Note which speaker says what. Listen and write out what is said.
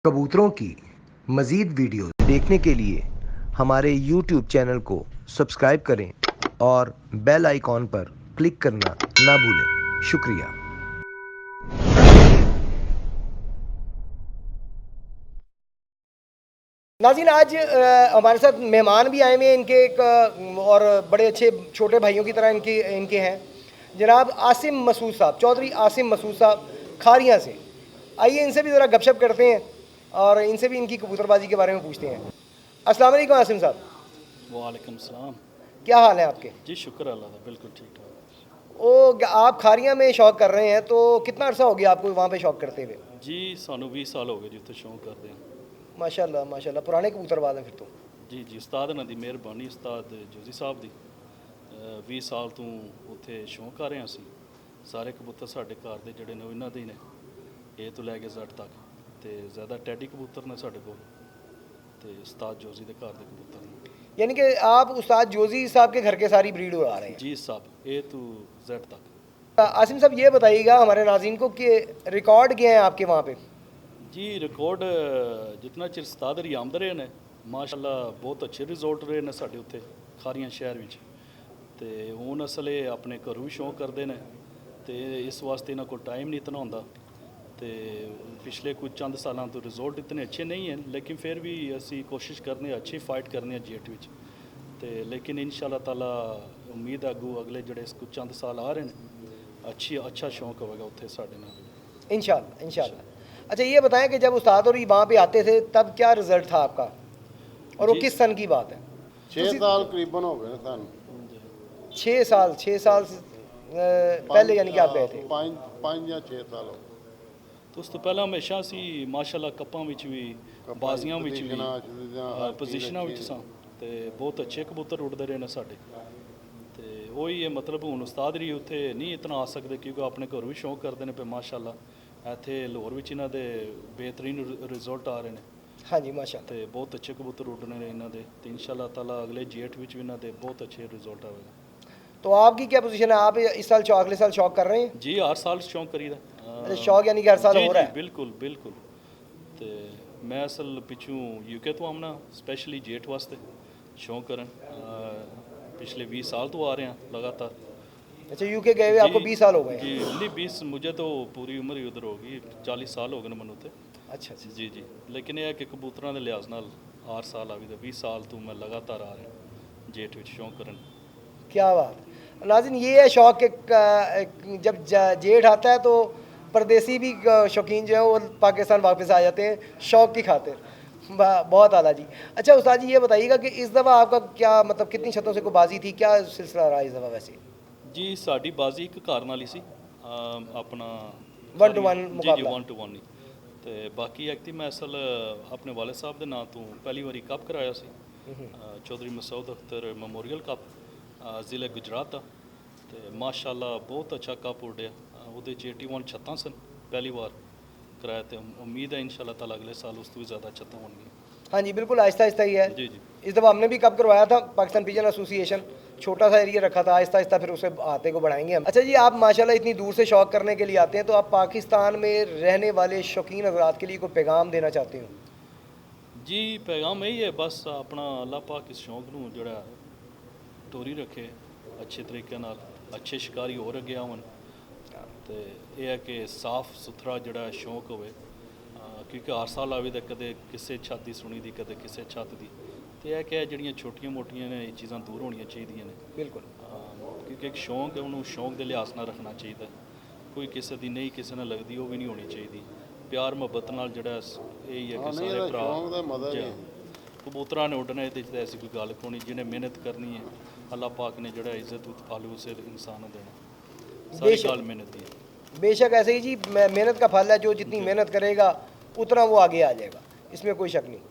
Speaker 1: कबूतरों की मज़ीद वीडियो देखने के लिए हमारे YouTube चैनल को सब्सक्राइब करें और बेल आइकॉन पर क्लिक करना ना भूलें। शुक्रिया।
Speaker 2: नाज़रीन, आज हमारे साथ मेहमान भी आए हुए हैं इनके एक और बड़े अच्छे छोटे भाइयों की तरह इनके हैं जनाब आसिम मसूद साहब, चौधरी आसिम मसूद साहब खारियाँ से। आइए इनसे भी ज़रा गपशप करते हैं और इनसे भी इनकी कबूतरबाजी के बारे में पूछते हैं। अस्सलाम वालेकुम आसिम साहब।
Speaker 3: वालेकुम सलाम।
Speaker 2: क्या हाल है आपके?
Speaker 3: जी शुक्र अल्लाह का, बिल्कुल ठीक ठाक।
Speaker 2: आप खारियाँ में शौक़ कर रहे हैं, तो कितना अर्सा हो गया आपको वहाँ पे शौक़ करते हुए?
Speaker 3: जी सानू 20 साल हो गए जितने शौक करते हैं।
Speaker 2: माशाल्लाह माशाल्लाह, पुराने कबूतरबाज हैं फिर तो।
Speaker 3: जी उस्ताद इन्हां दी मेहरबानी, उस्ताद जोजी साहब दी 20 साल तो उत्थे शौक कर रहे हैं ਅਸੀਂ। सारे कबूतर साढ़े घर ਦੇ ਜਿਹੜੇ ਨੇ ਇਹਨਾਂ ਦੇ ਹੀ ਨੇ, ए ਤੋਂ ਲੈ ਕੇ Z तक। ਤੇ ज़्यादा टैडी कबूतर ने साढ़े को, ਤੇ उस्ताद जोजी ਦੇ घर ਦੇ कबूतर ने।
Speaker 2: यानी कि आप उस्ताद जोजी साहब के घर के सारी ब्रीड उड़ा रहे हैं?
Speaker 3: जी साहब, ए to Z तक।
Speaker 2: आसिम साहब ये बताइएगा हमारे नाज़रीन को कि रिकॉर्ड क्या है आपके वहाँ पे?
Speaker 3: जी रिकॉर्ड जितना चिर उस्ताद री आमद रहे ने माशाल्लाह बहुत अच्छे रिजल्ट रहे ने साढ़े उत्थे खारियां शहर विच। ते हुण असले अपने घरों भी शौक करते हैं, तो इस वास्ते इन्हों को टाइम नहीं इतना होंदा। तो पिछले कुछ चंद सालों तो रिजल्ट इतने अच्छे नहीं हैं, लेकिन फिर भी असी कोशिश करने अच्छी फाइट करने जेट विच। ते लेकिन इंशाअल्लाह ताला उम्मीद है अगू अगले जड़े कुछ चंद साल आ रहे हैं अच्छा शौक होगा उत्थे साढ़े नाल
Speaker 2: इंशाअल्लाह इंशाअल्लाह। अच्छा ये बताएं कि जब उस्ताद और वहाँ पे आते थे तब क्या रिज़ल्ट था आपका, और वो किस सन की बात है?
Speaker 4: 6 साल करीबन हो गए सन।
Speaker 2: 6 साल, 6 साल पहले यानी कि आप गए थे?
Speaker 4: 5 या 6 साल हो गए।
Speaker 3: तो उस तो पहला हमेशा असी माशाल्लाह कप्पां विच भी बाजियां विच भी पोजीशनां विच सां, ते बहुत अच्छे कबूतर उड़ते रहे ने साढ़े। तो वही है मतलब हुण उस्ताद री उत्थे नहीं इतना आ सकते क्योंकि अपने घरों भी शौक करते हैं पे माशाल्लाह। इत्थे लाहौर विच इन्हां दे बेहतरीन रिजल्ट आ रहे हैं।
Speaker 2: हाँ जी माशाल्लाह।
Speaker 3: तो बहुत अच्छे कबूतर उड़ने ने इन्हां दे, ते इंशाअल्लाह ताला अगले जेठ विच भी इन्हां दे बहुत अच्छे रिजल्ट आएगा।
Speaker 2: तो आपकी क्या पोजीशन है? आप इस साल शौक अगले साल शौक कर रहे हैं?
Speaker 3: जी हर साल शौक करीदा।
Speaker 2: अच्छा शौक यानी कि हर साल हो रहा है?
Speaker 3: बिल्कुल बिल्कुल। तो मैं असल पिछू यूके तो आमना स्पेशली जेठ वास्ते शौक करन पिछले 20 साल तो आ रहे हैं लगातार।
Speaker 2: अच्छा यूके गए हुए आपको 20 साल हो गए?
Speaker 3: जी नहीं 20 मुझे तो पूरी उम्र ही उधर होगी, 40 साल हो गए मैंने उत्ते।
Speaker 2: अच्छा अच्छा
Speaker 3: जी लेकिन यह है कि कबूतरों के लिहाज नाल हर साल आवी 20 साल तो मैं लगातार आ रहा जेठ विच शौक करन।
Speaker 2: क्या बात है नाज़रीन, ये है शौक के जब जेठ आता है तो परदेसी भी शौकीन जो है वो पाकिस्तान वापस आ जाते हैं शौक की खातिर। बहुत आला जी। अच्छा उस्ताद जी ये बताइएगा कि इस दफ़ा आपका क्या मतलब कितनी छतों से को बाजी थी, क्या सिलसिला रहा इस दफ़ा वैसे?
Speaker 3: जी साड़ी बाजी एक घर नाल ही सी अपना
Speaker 2: 1 to 1
Speaker 3: जी
Speaker 2: मुकाबला?
Speaker 3: 1 to 1 ही। तो बाकी एक्चुअली मैं असल अपने वाले साहब के नाम तो पहली बारी कप कराया सी चौधरी मसूद अख्तर मेमोरियल कप ज़िले गुजरात का। तो माशाल्लाह बहुत अच्छा कप उड्डिया, ਉਹਦੇ 'ਚ 81 ਛੱਤਾਂ सन पहली बार कराया। तो उम्मीद है इंशाल्लाह ताला अगले साल उस तो भी ज़्यादा छत्तां होंगी।
Speaker 2: हाँ जी बिल्कुल आहिस्ता आहिस्ता ही है।
Speaker 3: जी
Speaker 2: इस दफ़ा हमने भी कप करवाया था, पाकिस्तान पिजन एसोसिएशन छोटा सा एरिया रखा था, आहिस्ता आहिस्ता फिर उसे आते को बढ़ाएंगे हम। अच्छा जी आप माशाल्लाह इतनी दूर से शौक करने के लिए आते हैं, तो आप पाकिस्तान में रहने वाले शौकीन हज़रात के लिए कोई पैगाम देना चाहते हो? जी
Speaker 3: पैगाम यही है बस अपना अल्लाह पाक इस शौक नूं जिहड़ा टोरी रखे अच्छे तरीके नाल, अच्छे शिकारी होर अगे आवन। तो यह है कि साफ सुथरा जड़ा शौक होवे, क्योंकि हर साल आवे तो कदे किसी छत की सुनी दी कदे किसी छत की। तो यह कि जड़ियाँ छोटियां मोटियां ने चीज़ां दूर होनी चाहिए ने। बिल्कुल क्योंकि एक शौक है उन्होंने शौक के लिहाज नाल रखना चाहिए। कोई किसी की नहीं किसी ने लगती वो भी नहीं होनी चाहिए। प्यार मुहब्बत नाल जड़ा यही है कि सारे भरा कबूतरा ने उड्डना, ये ऐसी कोई गल कोई नहीं। जिन्हें मेहनत करनी है अल्लाह पाक ने जड़ा इज्जत फल उसे इंसान देना, सारी गल मेहनत की है।
Speaker 2: बेशक ऐसे ही जी मेहनत का फल है, जो जितनी मेहनत करेगा उतना वो आगे आ जाएगा, इसमें कोई शक नहीं।